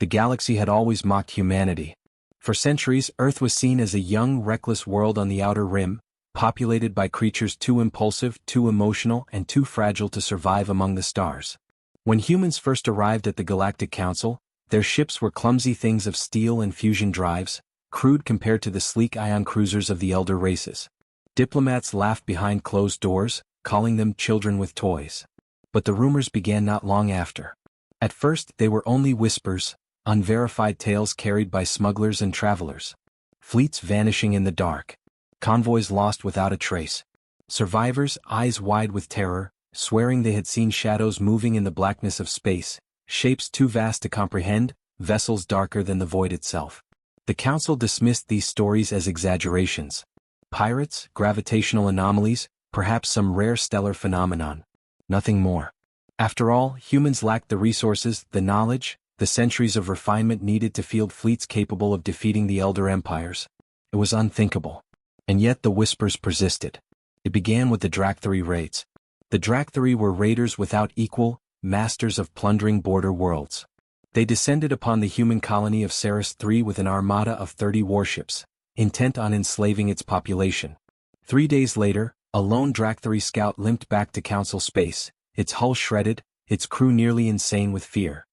The galaxy had always mocked humanity. For centuries, Earth was seen as a young, reckless world on the outer rim, populated by creatures too impulsive, too emotional, and too fragile to survive among the stars. When humans first arrived at the Galactic Council, their ships were clumsy things of steel and fusion drives, crude compared to the sleek ion cruisers of the elder races. Diplomats laughed behind closed doors, calling them children with toys. But the rumors began not long after. At first, they were only whispers, unverified tales carried by smugglers and travelers. Fleets vanishing in the dark. Convoys lost without a trace. Survivors, eyes wide with terror, swearing they had seen shadows moving in the blackness of space, shapes too vast to comprehend, vessels darker than the void itself. The Council dismissed these stories as exaggerations. Pirates, gravitational anomalies, perhaps some rare stellar phenomenon. Nothing more. After all, humans lacked the resources, the knowledge, the centuries of refinement needed to field fleets capable of defeating the elder empires. It was unthinkable. And yet the whispers persisted. It began with the Dracthari raids. The Dracthari were raiders without equal, masters of plundering border worlds. They descended upon the human colony of Ceres III with an armada of 30 warships, intent on enslaving its population. 3 days later, a lone Dracthari scout limped back to Council space, its hull shredded, its crew nearly insane with fear.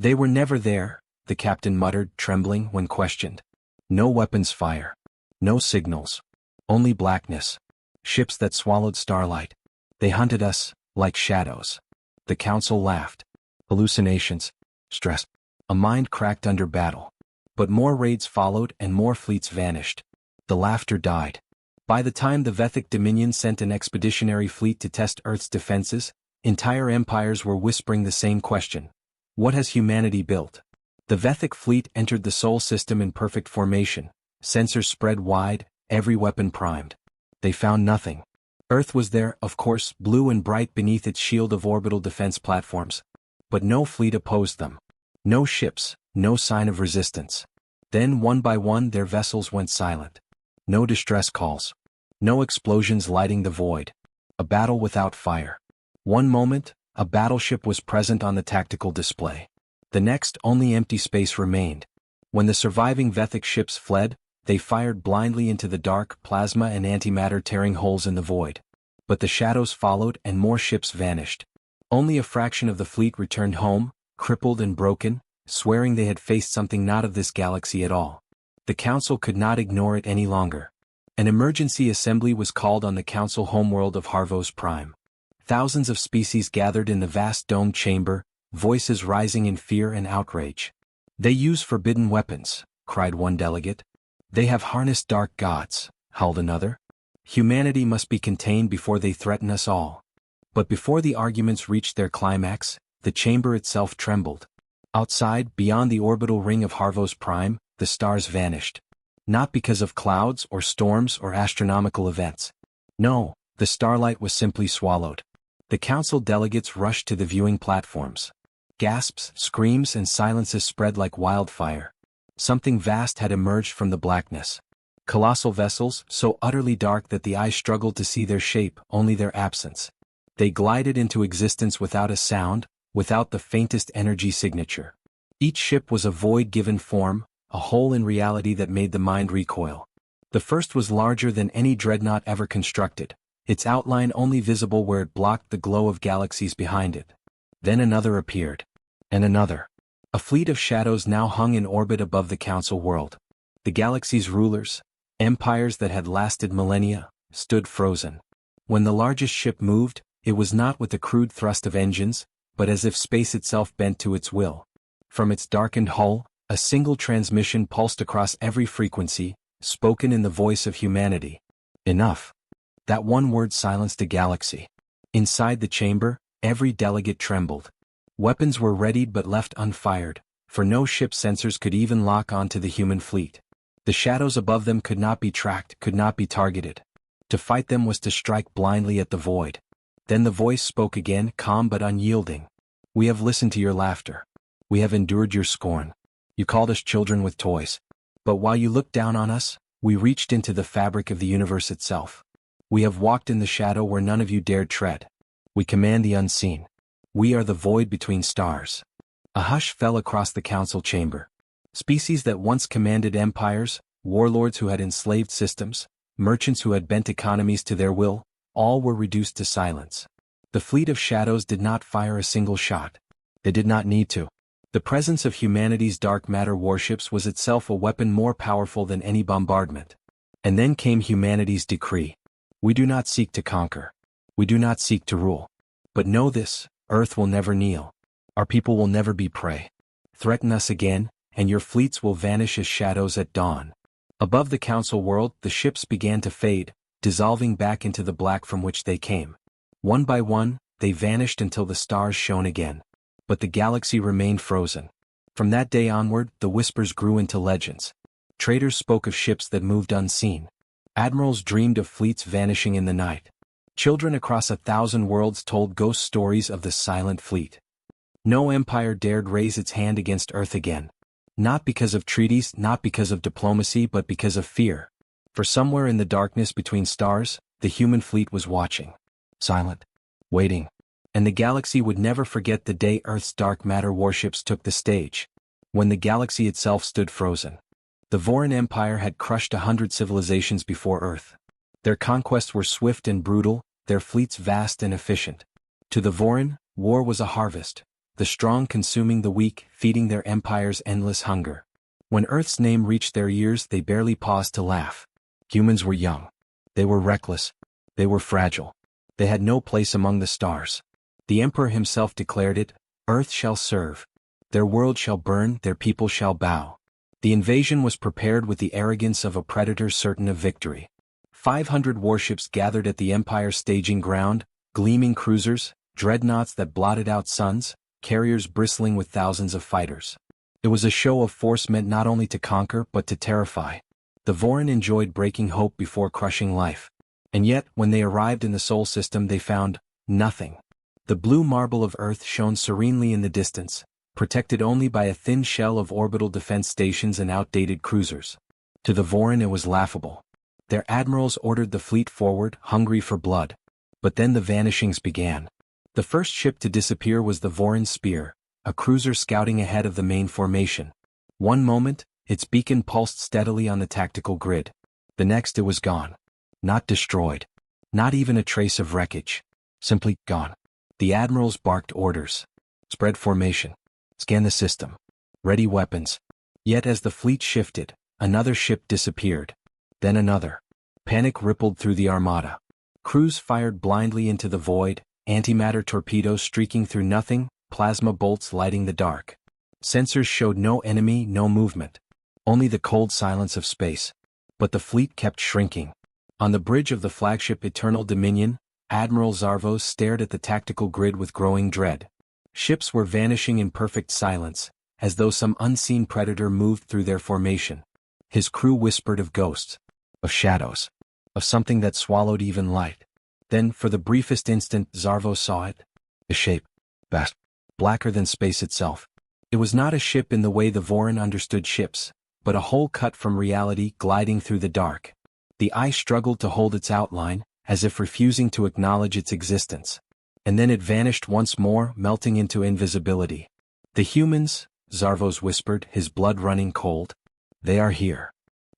They were never there, the captain muttered, trembling when questioned. No weapons fire. No signals. Only blackness. Ships that swallowed starlight. They hunted us, like shadows. The Council laughed. Hallucinations. Stress. A mind cracked under battle. But more raids followed and more fleets vanished. The laughter died. By the time the Vethic Dominion sent an expeditionary fleet to test Earth's defenses, entire empires were whispering the same question. What has humanity built? The Vethic fleet entered the Sol system in perfect formation, sensors spread wide, every weapon primed. They found nothing. Earth was there, of course, blue and bright beneath its shield of orbital defense platforms. But no fleet opposed them. No ships, no sign of resistance. Then one by one their vessels went silent. No distress calls. No explosions lighting the void. A battle without fire. One moment, a battleship was present on the tactical display. The next, only empty space remained. When the surviving Vethic ships fled, they fired blindly into the dark, plasma and antimatter tearing holes in the void. But the shadows followed and more ships vanished. Only a fraction of the fleet returned home, crippled and broken, swearing they had faced something not of this galaxy at all. The Council could not ignore it any longer. An emergency assembly was called on the Council homeworld of Harvos Prime. Thousands of species gathered in the vast domed chamber, voices rising in fear and outrage. They use forbidden weapons, cried one delegate. They have harnessed dark gods, howled another. Humanity must be contained before they threaten us all. But before the arguments reached their climax, the chamber itself trembled. Outside, beyond the orbital ring of Harvos Prime, the stars vanished. Not because of clouds or storms or astronomical events. No, the starlight was simply swallowed. The Council delegates rushed to the viewing platforms. Gasps, screams, and silences spread like wildfire. Something vast had emerged from the blackness. Colossal vessels, so utterly dark that the eye struggled to see their shape, only their absence. They glided into existence without a sound, without the faintest energy signature. Each ship was a void given form, a hole in reality that made the mind recoil. The first was larger than any dreadnought ever constructed, its outline only visible where it blocked the glow of galaxies behind it. Then another appeared. And another. A fleet of shadows now hung in orbit above the Council world. The galaxy's rulers, empires that had lasted millennia, stood frozen. When the largest ship moved, it was not with the crude thrust of engines, but as if space itself bent to its will. From its darkened hull, a single transmission pulsed across every frequency, spoken in the voice of humanity. Enough. That one word silenced a galaxy. Inside the chamber, every delegate trembled. Weapons were readied but left unfired, for no ship sensors could even lock onto the human fleet. The shadows above them could not be tracked, could not be targeted. To fight them was to strike blindly at the void. Then the voice spoke again, calm but unyielding. We have listened to your laughter. We have endured your scorn. You called us children with toys. But while you looked down on us, we reached into the fabric of the universe itself. We have walked in the shadow where none of you dared tread. We command the unseen. We are the void between stars. A hush fell across the council chamber. Species that once commanded empires, warlords who had enslaved systems, merchants who had bent economies to their will, all were reduced to silence. The fleet of shadows did not fire a single shot. They did not need to. The presence of humanity's dark matter warships was itself a weapon more powerful than any bombardment. And then came humanity's decree. We do not seek to conquer. We do not seek to rule. But know this, Earth will never kneel. Our people will never be prey. Threaten us again, and your fleets will vanish as shadows at dawn. Above the council world, the ships began to fade, dissolving back into the black from which they came. One by one, they vanished until the stars shone again. But the galaxy remained frozen. From that day onward, the whispers grew into legends. Traders spoke of ships that moved unseen. Admirals dreamed of fleets vanishing in the night. Children across 1,000 worlds told ghost stories of the silent fleet. No empire dared raise its hand against Earth again. Not because of treaties, not because of diplomacy, but because of fear. For somewhere in the darkness between stars, the human fleet was watching. Silent. Waiting. And the galaxy would never forget the day Earth's dark matter warships took the stage. When the galaxy itself stood frozen. The Vorin Empire had crushed 100 civilizations before Earth. Their conquests were swift and brutal, their fleets vast and efficient. To the Vorin, war was a harvest, the strong consuming the weak, feeding their empire's endless hunger. When Earth's name reached their ears, they barely paused to laugh. Humans were young. They were reckless. They were fragile. They had no place among the stars. The Emperor himself declared it, Earth shall serve. Their world shall burn, their people shall bow. The invasion was prepared with the arrogance of a predator certain of victory. 500 warships gathered at the Empire's staging ground, gleaming cruisers, dreadnoughts that blotted out suns, carriers bristling with thousands of fighters. It was a show of force meant not only to conquer but to terrify. The Vorin enjoyed breaking hope before crushing life. And yet, when they arrived in the Sol system, they found nothing. The blue marble of Earth shone serenely in the distance, protected only by a thin shell of orbital defense stations and outdated cruisers. To the Vorin it was laughable. Their admirals ordered the fleet forward, hungry for blood. But then the vanishings began. The first ship to disappear was the Vorin Spear, a cruiser scouting ahead of the main formation. One moment, its beacon pulsed steadily on the tactical grid. The next it was gone. Not destroyed. Not even a trace of wreckage. Simply gone. The admirals barked orders. Spread formation. Scan the system. Ready weapons. Yet as the fleet shifted, another ship disappeared. Then another. Panic rippled through the armada. Crews fired blindly into the void, antimatter torpedoes streaking through nothing, plasma bolts lighting the dark. Sensors showed no enemy, no movement. Only the cold silence of space. But the fleet kept shrinking. On the bridge of the flagship Eternal Dominion, Admiral Zarvos stared at the tactical grid with growing dread. Ships were vanishing in perfect silence, as though some unseen predator moved through their formation. His crew whispered of ghosts, of shadows, of something that swallowed even light. Then, for the briefest instant, Zarvos saw it. A shape. Vast. Blacker than space itself. It was not a ship in the way the Vorin understood ships, but a hole cut from reality gliding through the dark. The eye struggled to hold its outline, as if refusing to acknowledge its existence. And then it vanished once more, melting into invisibility. The humans, Zarvos whispered, his blood running cold. They are here.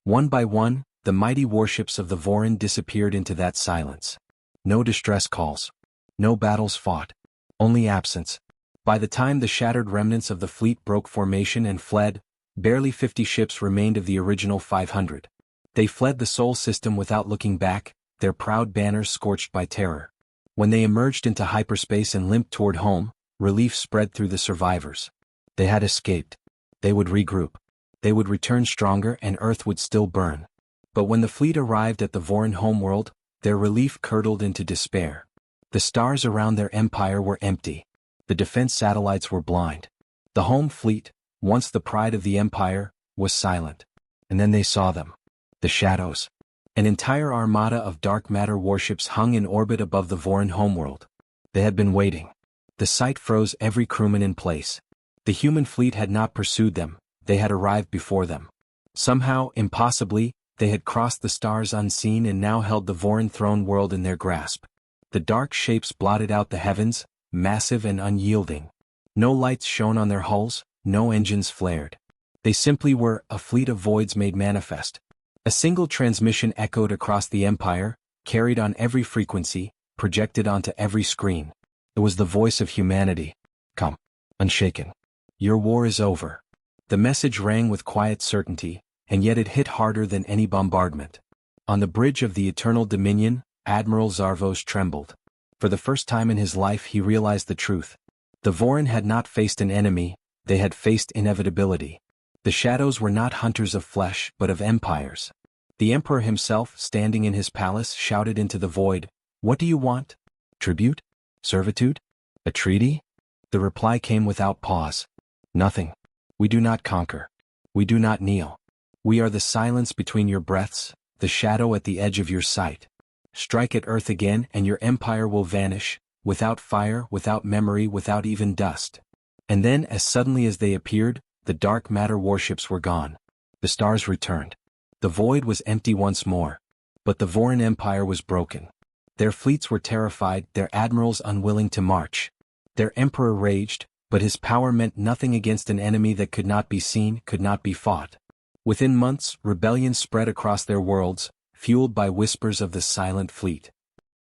One by one, the mighty warships of the Vorin disappeared into that silence. No distress calls. No battles fought. Only absence. By the time the shattered remnants of the fleet broke formation and fled, barely 50 ships remained of the original 500. They fled the Sol system without looking back, their proud banners scorched by terror. When they emerged into hyperspace and limped toward home, relief spread through the survivors. They had escaped. They would regroup. They would return stronger and Earth would still burn. But when the fleet arrived at the Vorin homeworld, their relief curdled into despair. The stars around their empire were empty. The defense satellites were blind. The home fleet, once the pride of the empire, was silent. And then they saw them. The shadows. An entire armada of dark matter warships hung in orbit above the Vorin homeworld. They had been waiting. The sight froze every crewman in place. The human fleet had not pursued them, they had arrived before them. Somehow, impossibly, they had crossed the stars unseen and now held the Vorin throne world in their grasp. The dark shapes blotted out the heavens, massive and unyielding. No lights shone on their hulls, no engines flared. They simply were a fleet of voids made manifest. A single transmission echoed across the empire, carried on every frequency, projected onto every screen. It was the voice of humanity. Come, unshaken. Your war is over. The message rang with quiet certainty, and yet it hit harder than any bombardment. On the bridge of the Eternal Dominion, Admiral Zarvos trembled. For the first time in his life he realized the truth. The Vorin had not faced an enemy, they had faced inevitability. The shadows were not hunters of flesh but of empires. The Emperor himself, standing in his palace, shouted into the void, "What do you want? Tribute? Servitude? A treaty?" The reply came without pause. "Nothing. We do not conquer. We do not kneel. We are the silence between your breaths, the shadow at the edge of your sight. Strike at Earth again and your empire will vanish, without fire, without memory, without even dust." And then, as suddenly as they appeared, the dark matter warships were gone. The stars returned. The void was empty once more. But the Vorin Empire was broken. Their fleets were terrified, their admirals unwilling to march. Their emperor raged, but his power meant nothing against an enemy that could not be seen, could not be fought. Within months, rebellion spread across their worlds, fueled by whispers of the silent fleet.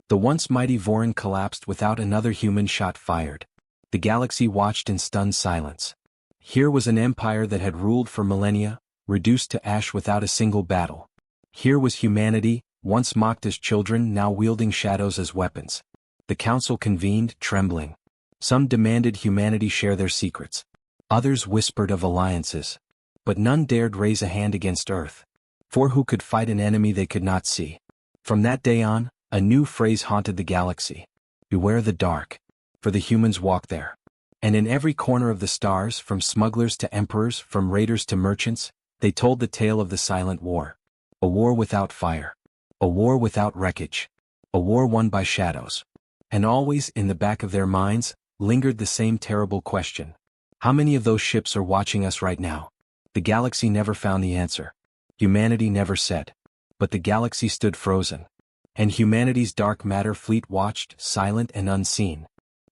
The once mighty Vorin collapsed without another human shot fired. The galaxy watched in stunned silence. Here was an empire that had ruled for millennia, reduced to ash without a single battle. Here was humanity, once mocked as children, now wielding shadows as weapons. The council convened, trembling. Some demanded humanity share their secrets. Others whispered of alliances. But none dared raise a hand against Earth. For who could fight an enemy they could not see? From that day on, a new phrase haunted the galaxy. Beware the dark. For the humans walk there. And in every corner of the stars, from smugglers to emperors, from raiders to merchants, they told the tale of the silent war. A war without fire. A war without wreckage. A war won by shadows. And always, in the back of their minds, lingered the same terrible question. How many of those ships are watching us right now? The galaxy never found the answer. Humanity never said. But the galaxy stood frozen. And humanity's dark matter fleet watched, silent and unseen.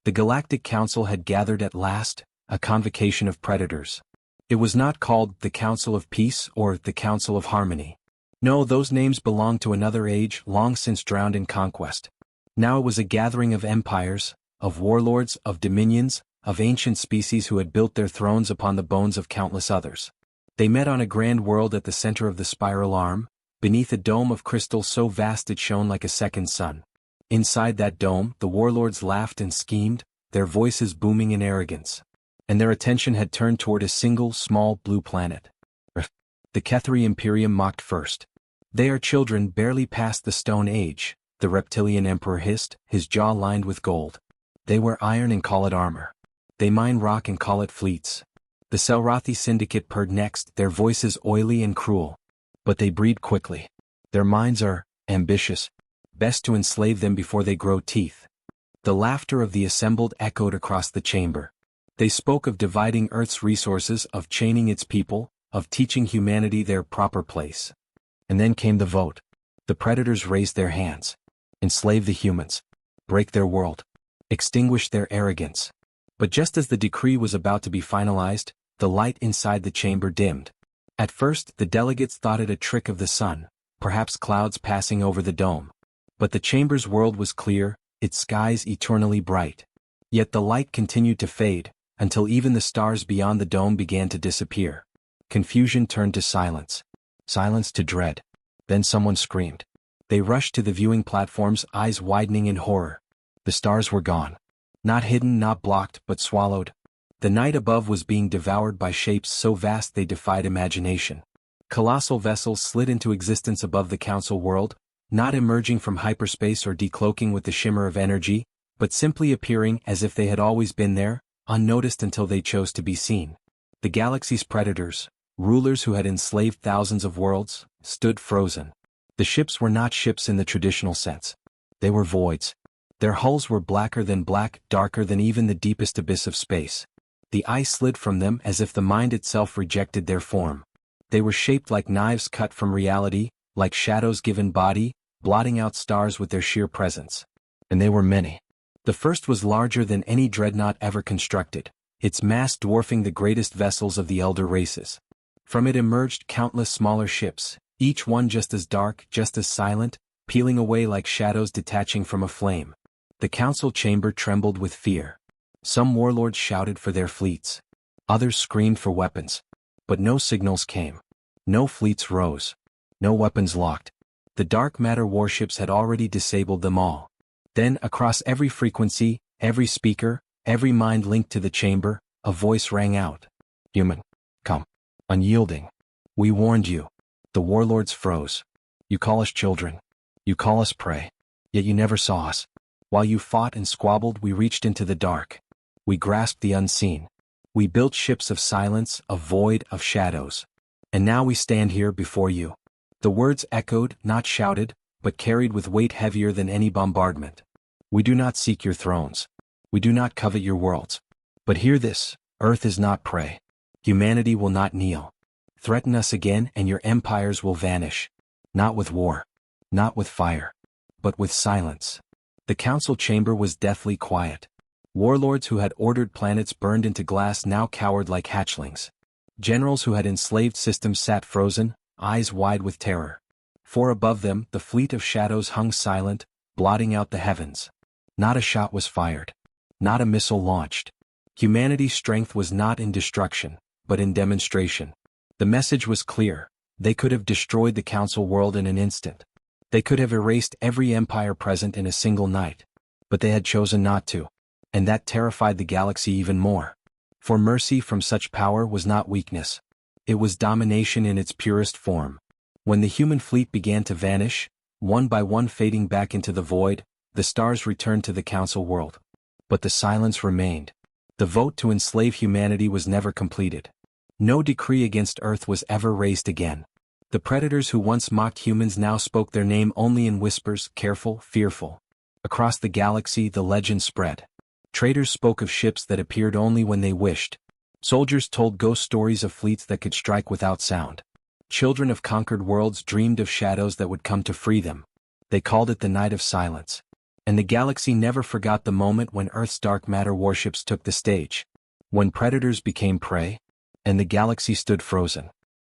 The Galactic Council had gathered at last, a convocation of predators. It was not called the Council of Peace or the Council of Harmony. No, those names belonged to another age, long since drowned in conquest. Now it was a gathering of empires, of warlords, of dominions, of ancient species who had built their thrones upon the bones of countless others. They met on a grand world at the center of the spiral arm, beneath a dome of crystal so vast it shone like a second sun. Inside that dome, the warlords laughed and schemed, their voices booming in arrogance. And their attention had turned toward a single, small, blue planet. The Kethri Imperium mocked first. "They are children barely past the Stone Age," the reptilian emperor hissed, his jaw lined with gold. "They wear iron and call it armor. They mine rock and call it fleets." The Selrathi Syndicate purred next, their voices oily and cruel. "But they breed quickly. Their minds are ambitious. Best to enslave them before they grow teeth." The laughter of the assembled echoed across the chamber. They spoke of dividing Earth's resources, of chaining its people, of teaching humanity their proper place. And then came the vote. The predators raised their hands. Enslave the humans. Break their world. Extinguish their arrogance. But just as the decree was about to be finalized, the light inside the chamber dimmed. At first, the delegates thought it a trick of the sun, perhaps clouds passing over the dome. But the chamber's world was clear, its skies eternally bright. Yet the light continued to fade, until even the stars beyond the dome began to disappear. Confusion turned to silence. Silence to dread. Then someone screamed. They rushed to the viewing platforms, eyes widening in horror. The stars were gone. Not hidden, not blocked, but swallowed. The night above was being devoured by shapes so vast they defied imagination. Colossal vessels slid into existence above the council world, not emerging from hyperspace or decloaking with the shimmer of energy, but simply appearing as if they had always been there, unnoticed until they chose to be seen. The galaxy's predators, rulers who had enslaved thousands of worlds, stood frozen. The ships were not ships in the traditional sense. They were voids. Their hulls were blacker than black, darker than even the deepest abyss of space. The ice slid from them as if the mind itself rejected their form. They were shaped like knives cut from reality, like shadows given body, blotting out stars with their sheer presence. And they were many. The first was larger than any dreadnought ever constructed. its mass dwarfing the greatest vessels of the elder races. From it emerged countless smaller ships, each one just as dark, just as silent, peeling away like shadows detaching from a flame. The council chamber trembled with fear. Some warlords shouted for their fleets. Others screamed for weapons. But no signals came. No fleets rose. No weapons locked. The dark matter warships had already disabled them all. Then, across every frequency, every speaker, every mind linked to the chamber, a voice rang out. Human. Come. Unyielding. We warned you. The warlords froze. You call us children. You call us prey. Yet you never saw us. While you fought and squabbled, we reached into the dark. We grasped the unseen. We built ships of silence, of void, of shadows. And now we stand here before you. The words echoed, not shouted, but carried with weight heavier than any bombardment. We do not seek your thrones. We do not covet your worlds. But hear this, Earth is not prey. Humanity will not kneel. Threaten us again and your empires will vanish. Not with war. Not with fire. But with silence. The council chamber was deathly quiet. Warlords who had ordered planets burned into glass now cowered like hatchlings. Generals who had enslaved systems sat frozen, eyes wide with terror. For above them, the fleet of shadows hung silent, blotting out the heavens. Not a shot was fired. Not a missile launched. Humanity's strength was not in destruction, but in demonstration. The message was clear. They could have destroyed the council world in an instant. They could have erased every empire present in a single night. But they had chosen not to. And that terrified the galaxy even more. For mercy from such power was not weakness. It was domination in its purest form. When the human fleet began to vanish, one by one fading back into the void, the stars returned to the council world. But the silence remained. The vote to enslave humanity was never completed. No decree against Earth was ever raised again. The predators who once mocked humans now spoke their name only in whispers, careful, fearful. Across the galaxy the legend spread. Traders spoke of ships that appeared only when they wished. Soldiers told ghost stories of fleets that could strike without sound. Children of conquered worlds dreamed of shadows that would come to free them. They called it the Night of Silence. And the galaxy never forgot the moment when Earth's dark matter warships took the stage. When predators became prey. And the galaxy stood frozen.